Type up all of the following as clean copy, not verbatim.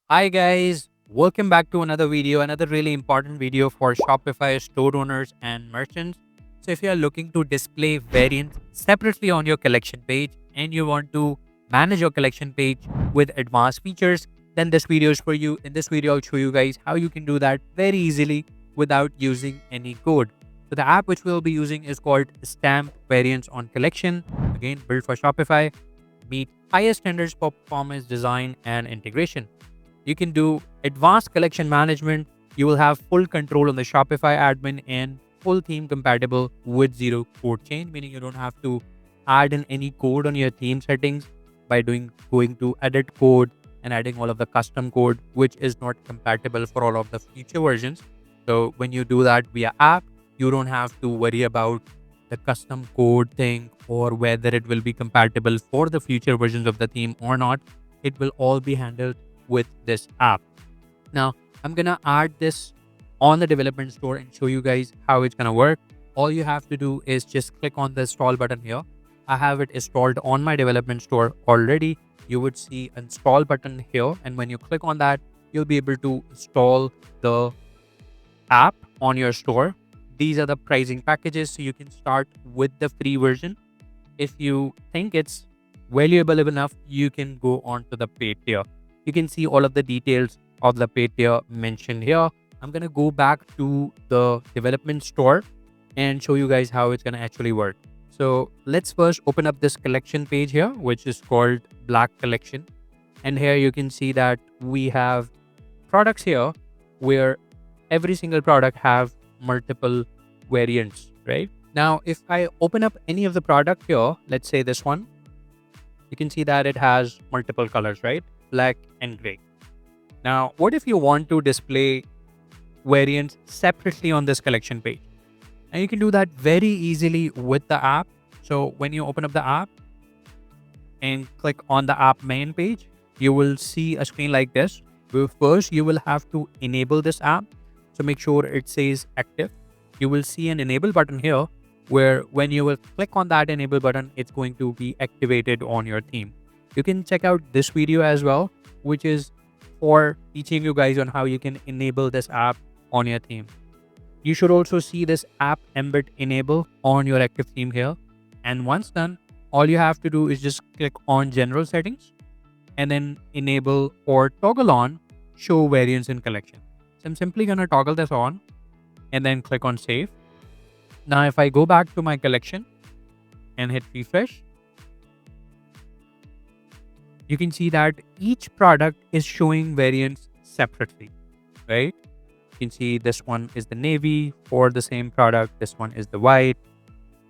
Hi guys, welcome back to another video, another really important video for Shopify store owners and merchants. So if you are looking to display variants separately on your collection page and you want to manage your collection page with advanced features, then this video is for you. In this video, I'll show you guys how you can do that very easily without using any code. So the app which we'll be using is called Stamp Variants on Collection. Again, built for Shopify, meet highest standards for performance, design, and integration. You can do advanced collection management. You will have full control on the Shopify admin and full theme compatible with zero code change, meaning you don't have to add in any code on your theme settings by going to edit code and adding all of the custom code, which is not compatible for all of the future versions. So when you do that via app, you don't have to worry about the custom code thing or whether it will be compatible for the future versions of the theme or not. It will all be handled with this app. Now, I'm gonna add this on the development store and show you guys how it's gonna work. All you have to do is just click on the install button here. I have it installed on my development store already. You would see install button here, and when you click on that, you'll be able to install the app on your store. These are the pricing packages, so you can start with the free version. If you think it's valuable enough, you can go on to the paid tier. You can see all of the details of the paid tier mentioned here. I'm going to go back to the development store and show you guys how it's going to actually work. So let's first open up this collection page here, which is called Black Collection. And here you can see that we have products here where every single product have multiple variants, right? Now, if I open up any of the product here, let's say this one, you can see that it has multiple colors, right? Black and gray. Now, what if you want to display variants separately on this collection page? And you can do that very easily with the app. So when you open up the app and click on the app main page, you will see a screen like this. Where first, you will have to enable this app. So make sure it says active. You will see an enable button here where when you will click on that enable button, it's going to be activated on your theme. You can check out this video as well, which is for teaching you guys on how you can enable this app on your theme. You should also see this app embed enable on your active theme here. And once done, all you have to do is just click on general settings and then enable or toggle on show variants in collection. So I'm simply going to toggle this on and then click on save. Now, if I go back to my collection and hit refresh, you can see that each product is showing variants separately, right? You can see this one is the navy for the same product. This one is the white.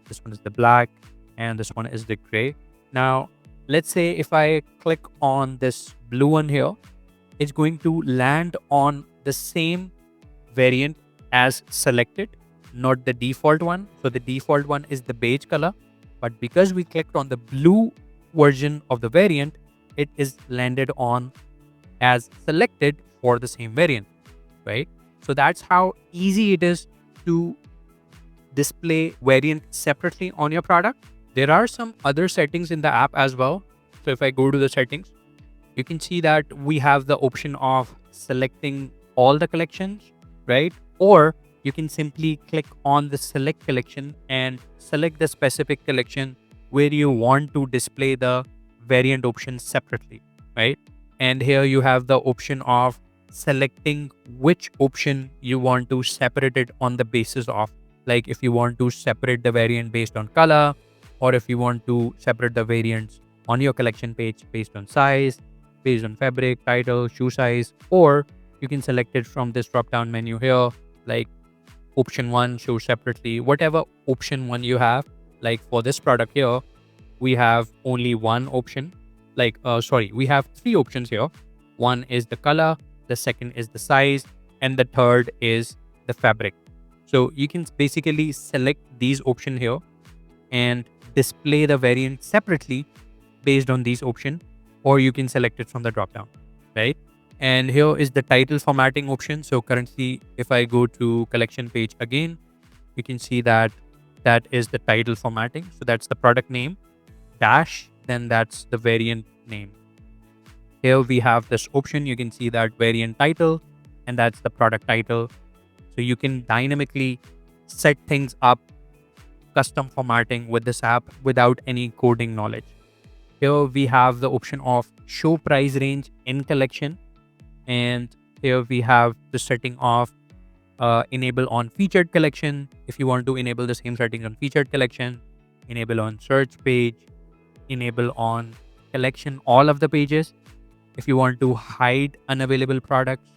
This one is the black. And this one is the gray. Now, let's say if I click on this blue one here, it's going to land on the same variant as selected, not the default one. So the default one is the beige color, but because we clicked on the blue version of the variant, it is landed on as selected for the same variant, right? So that's how easy it is to display variant separately on your product. There are some other settings in the app as well. So if I go to the settings, you can see that we have the option of selecting all the collections, right? Or you can simply click on the select collection and select the specific collection where you want to display the variant options separately, right? And here you have the option of selecting which option you want to separate it on the basis of, like if you want to separate the variant based on color, or if you want to separate the variants on your collection page based on size, based on fabric, title, shoe size, or you can select it from this drop down menu here, like option 1 show separately, whatever option 1 you have. Like for this product here, we have only one option. We have three options here. One is the color, the second is the size, and the third is the fabric. So you can basically select these options here and display the variant separately based on these options, or you can select it from the drop down, right? And here is the title formatting option. So currently, if I go to collection page again, you can see that that is the title formatting. So that's the product name dash, then that's the variant name. Here we have this option. You can see that variant title, and that's the product title. So you can dynamically set things up, custom formatting with this app without any coding knowledge. Here we have the option of show price range in collection. And here we have the setting of enable on featured collection. If you want to enable the same settings on featured collection, enable on search page, enable on collection, all of the pages. If you want to hide unavailable products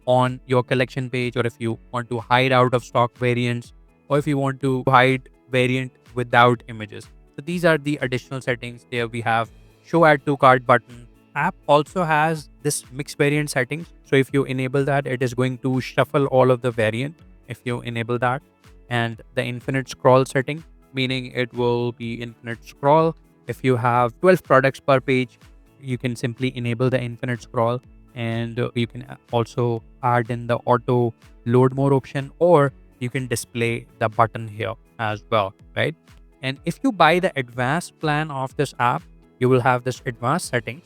on your collection page, or if you want to hide out of stock variants, or if you want to hide variant without images. So these are the additional settings. There we have show add to cart button. App also has this mixed variant settings. So if you enable that, it is going to shuffle all of the variant if you enable that. And the infinite scroll setting, meaning it will be infinite scroll. If you have 12 products per page, you can simply enable the infinite scroll, and you can also add in the auto load more option, or you can display the button here as well, right? And if you buy the advanced plan of this app, you will have this advanced settings.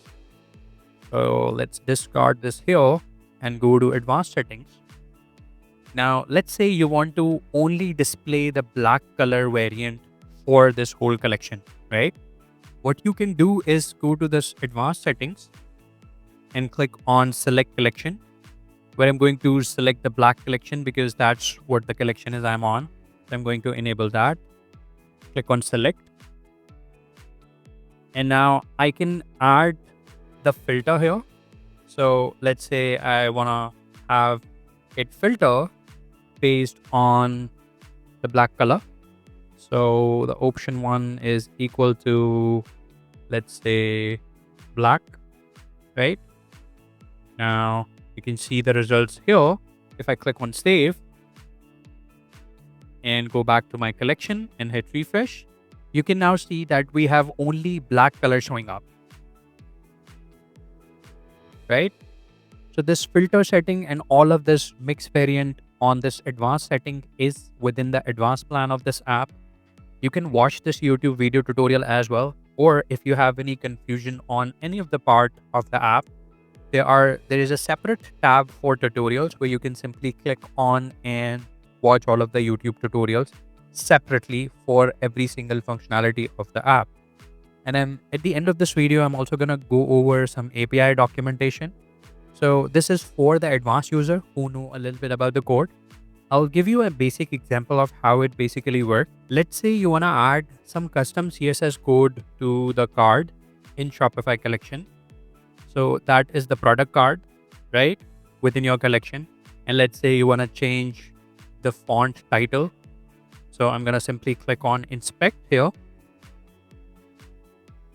So let's discard this here and go to advanced settings. Now, let's say you want to only display the black color variant for this whole collection, right? What you can do is go to this advanced settings and click on select collection, where I'm going to select the black collection because that's what the collection is I'm on. So I'm going to enable that. Click on select. And now I can add the filter here. So let's say I want to have it filter based on the black color. So the option 1 is equal to, let's say, black, right? Now you can see the results here. If I click on save and go back to my collection and hit refresh, you can now see that we have only black color showing up, right? So this filter setting and all of this mixed variant on this advanced setting is within the advanced plan of this app. You can watch this YouTube video tutorial as well. Or if you have any confusion on any of the part of the app, there is a separate tab for tutorials where you can simply click on and watch all of the YouTube tutorials separately for every single functionality of the app. And then at the end of this video, I'm also going to go over some API documentation. So this is for the advanced user who know a little bit about the code. I'll give you a basic example of how it basically works. Let's say you want to add some custom CSS code to the card in Shopify collection. So that is the product card, right, within your collection. And let's say you want to change the font title. So I'm going to simply click on inspect here.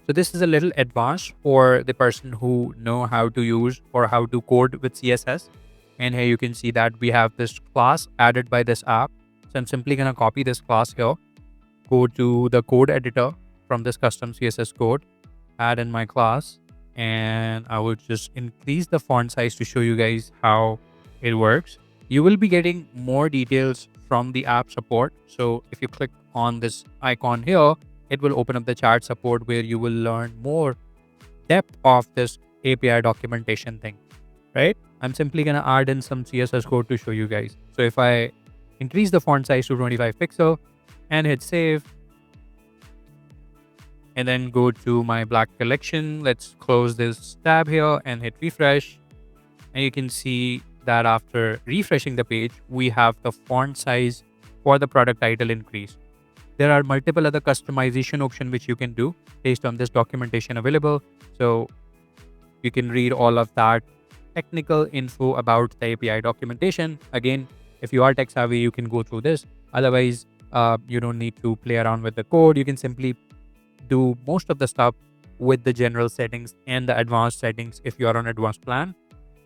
So this is a little advanced for the person who know how to use or how to code with CSS. And here you can see that we have this class added by this app. So I'm simply going to copy this class here, go to the code editor from this custom CSS code, add in my class, and I will just increase the font size to show you guys how it works. You will be getting more details from the app support. So if you click on this icon here, it will open up the chat support where you will learn more depth of this API documentation thing, right? I'm simply going to add in some CSS code to show you guys. So if I increase the font size to 25 pixel and hit save, and then go to my black collection, let's close this tab here and hit refresh. And you can see that after refreshing the page, we have the font size for the product title increase. There are multiple other customization options which you can do based on this documentation available. So you can read all of that technical info about the API documentation. Again, if you are tech savvy, you can go through this. Otherwise, you don't need to play around with the code. You can simply do most of the stuff with the general settings and the advanced settings if you are on advanced plan.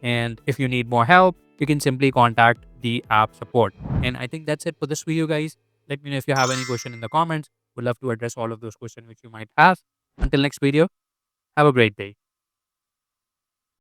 And if you need more help, you can simply contact the app support. And I think that's it for this video, guys. Let me know if you have any question in the comments. We'd love to address all of those questions which you might have. Until next video, have a great day.